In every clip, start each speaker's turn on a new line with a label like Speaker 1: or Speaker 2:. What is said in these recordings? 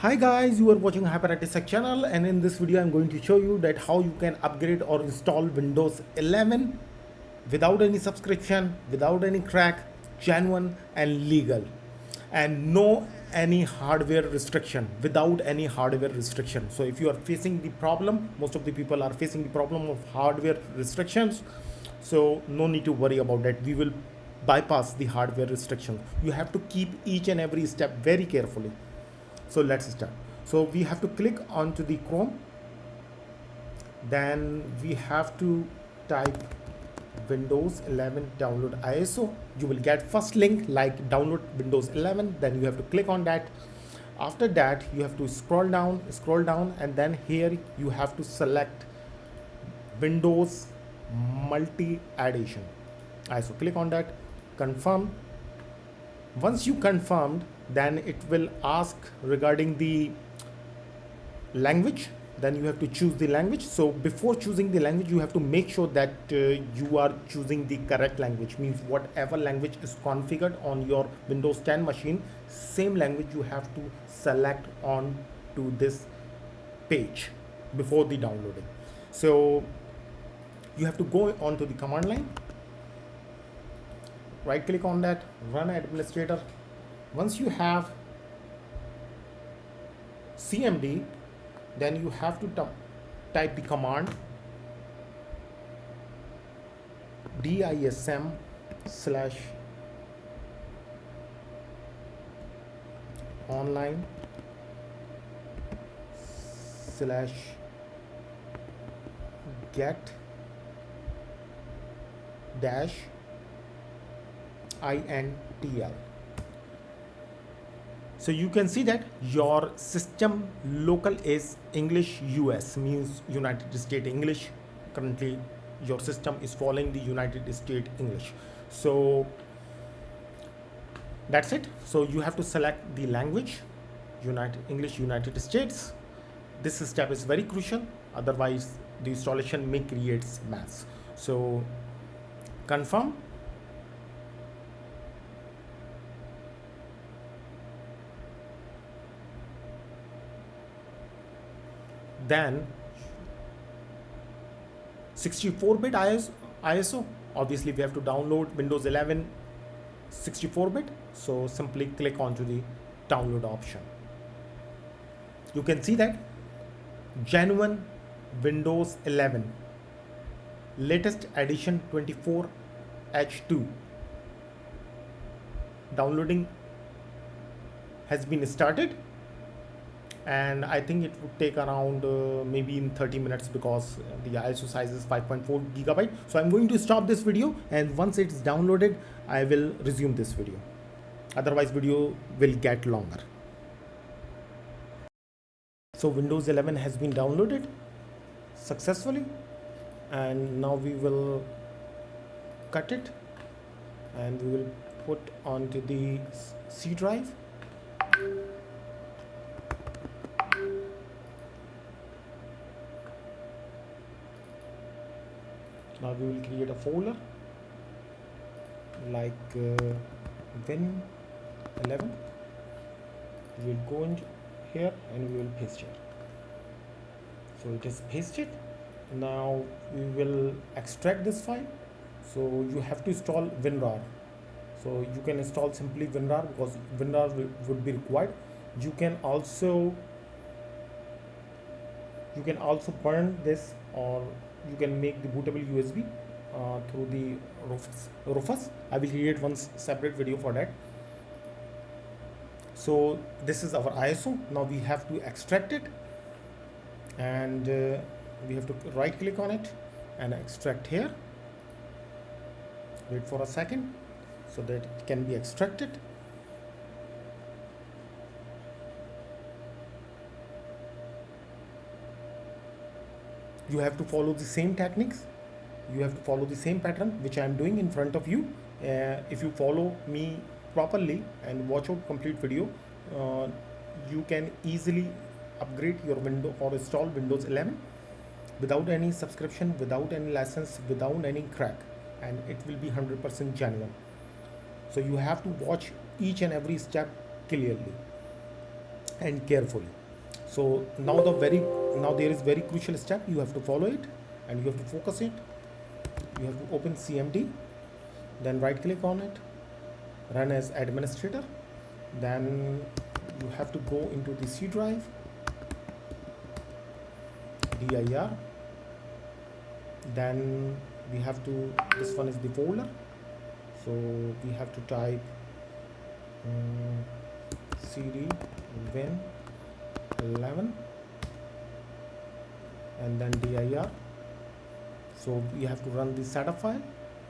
Speaker 1: Hi guys, you are watching Hyper Tech channel, and in this video I'm going to show you that how you can upgrade or install Windows 11 without any subscription, without any crack, genuine and legal, and no any hardware restriction, without any hardware restriction. So if you are facing the problem, most of the people are facing the problem of hardware restrictions, so no need to worry about that. We will bypass the hardware restriction. You have to keep each and every step very carefully. So let's start. So we have to click onto the Chrome, then we have to type Windows 11 download ISO. You will get first link like download Windows 11, then you have to click on that. After that you have to scroll down, and then here you have to select Windows multi edition ISO. Click on that, confirm. Once you confirmed, then it will ask regarding the language. Then you have to choose the language. So before choosing the language, you have to make sure that you are choosing the correct language. Means whatever language is configured on your Windows 10 machine, same language you have to select on to this page before the downloading. So you have to go onto the command line, right click on that, run administrator. Once you have cmd, then you have to type the command dism slash online slash get dash intl. So you can see that your system local is English US, means United States English. Currently your system is following the United States English. So that's it. So you have to select the language, United States. This step is very crucial, otherwise the installation may create mess. So confirm. Then 64-bit ISO. Obviously we have to download Windows 11 64-bit. So simply click onto the download option. You can see that genuine Windows 11 latest edition 24H2 downloading has been started, and I think it would take around maybe in 30 minutes because the ISO size is 5.4 gigabyte. So I'm going to stop this video, and once it's downloaded I will resume this video, otherwise video will get longer. So Windows 11 has been downloaded successfully, and now we will cut it and we will put onto the C drive. Now we will create a folder like Win 11. We will go in here and we will paste here. So it is pasted. Now we will extract this file. So you have to install WinRAR. So you can install simply WinRAR because WinRAR would be required. You can also burn this, or you can make the bootable USB through the Rufus. I will create one separate video for that. So this is our ISO. Now we have to extract it, and we have to right click on it and extract here. Wait for a second so that it can be extracted. You have to follow the same techniques, you have to follow the same pattern which I am doing in front of you. If you follow me properly and watch out complete video, you can easily upgrade your window or install Windows 11 without any subscription, without any license, without any crack, and it will be 100% genuine. So you have to watch each and every step clearly. and carefully. So now there is very crucial step. You have to follow it and you have to focus it. You have to open CMD, then right click on it, run as administrator. Then you have to go into the C drive, dir. Then we have to, this one is the folder, so we have to type cd win 11 and then dir. So we have to run the setup file,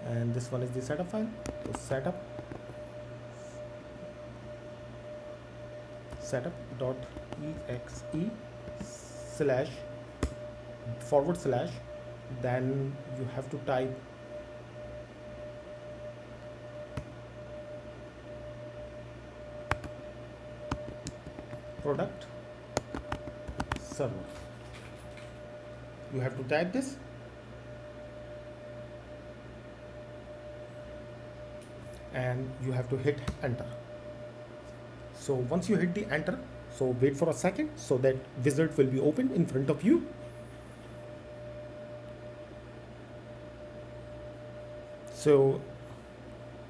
Speaker 1: and this one is the setup file. So setup.exe slash / then you have to type product server. You have to type this, and you have to hit enter. So once you hit the enter, so wait for a second so that wizard will be opened in front of you. So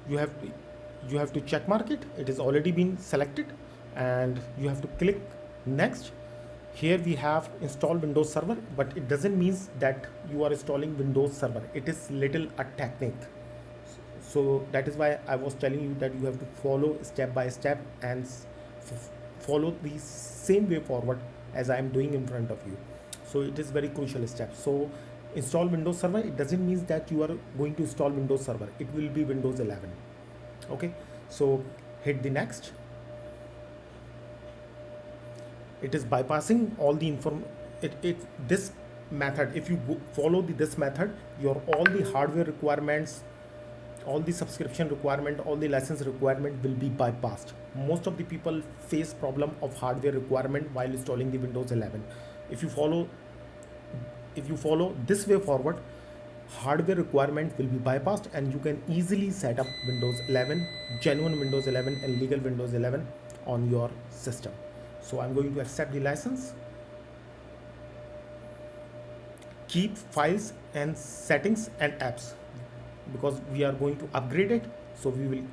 Speaker 1: you have to check mark it. It is already been selected, and you have to click next. Here we have install Windows Server, but it doesn't mean that you are installing Windows Server. It is little a technique. So that is why I was telling you that you have to follow step by step and follow the same way forward as I am doing in front of you. So it is very crucial step. So install Windows Server, it doesn't mean that you are going to install Windows Server. It will be Windows 11. Okay, so hit the next. It is bypassing all the this method. If you follow this method, all the hardware requirements, all the subscription requirement, all the license requirement will be bypassed. Most of the people face problem of hardware requirement while installing the Windows 11. If you follow this way forward, hardware requirement will be bypassed, and you can easily set up Windows 11, genuine Windows 11 and legal Windows 11 on your system. So I'm going to accept the license. Keep files and settings and apps, because we are going to upgrade it, so we will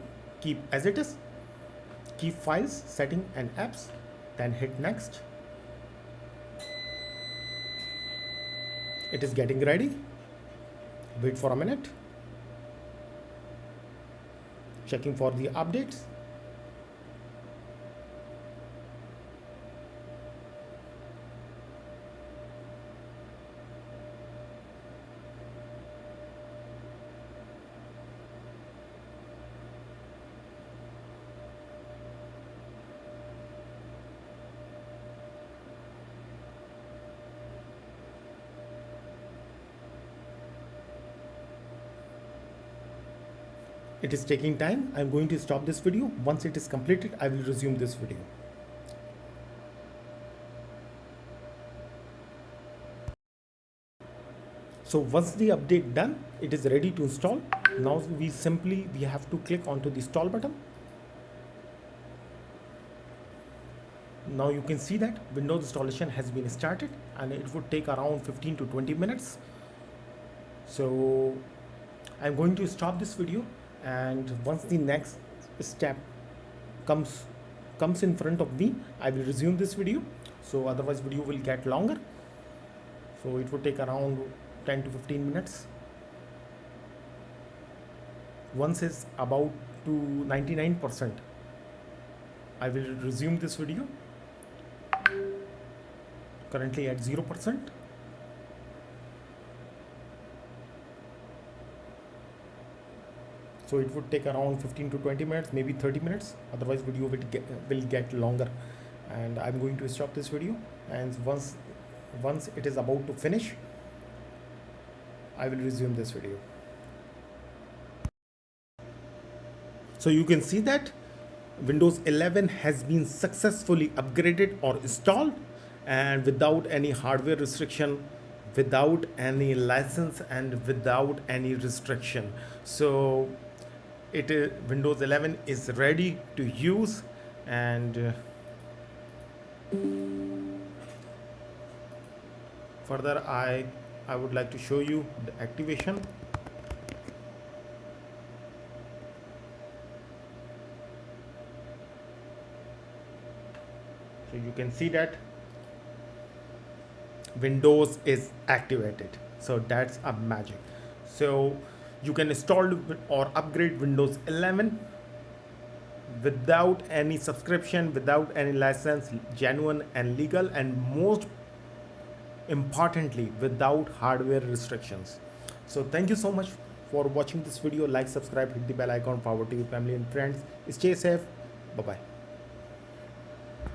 Speaker 1: keep as it is. Keep files, setting and apps, then hit next. It is getting ready. Wait for a minute. Checking for the updates. It is taking time. I'm going to stop this video. Once it is completed, I will resume this video. So once the update done, it is ready to install. Now we have to click onto the install button. Now you can see that Windows installation has been started, and it would take around 15 to 20 minutes. So I'm going to stop this video, and once the next step comes in front of me, I will resume this video. So otherwise video will get longer, so it would take around 10 to 15 minutes. Once it's about to 99%, I will resume this video. Currently at 0%. So it would take around 15 to 20 minutes, maybe 30 minutes. Otherwise video will get longer, and I'm going to stop this video. And once it is about to finish, I will resume this video. So you can see that Windows 11 has been successfully upgraded or installed, and without any hardware restriction, without any license, and without any restriction. So Windows 11 is ready to use, and Further, I would like to show you the activation. So you can see that Windows is activated. So that's a magic. So you can install or upgrade Windows 11 without any subscription, without any license, genuine and legal, and most importantly, without hardware restrictions. So thank you so much for watching this video. Like, subscribe, hit the bell icon, forward to your family and friends. Stay safe. Bye bye.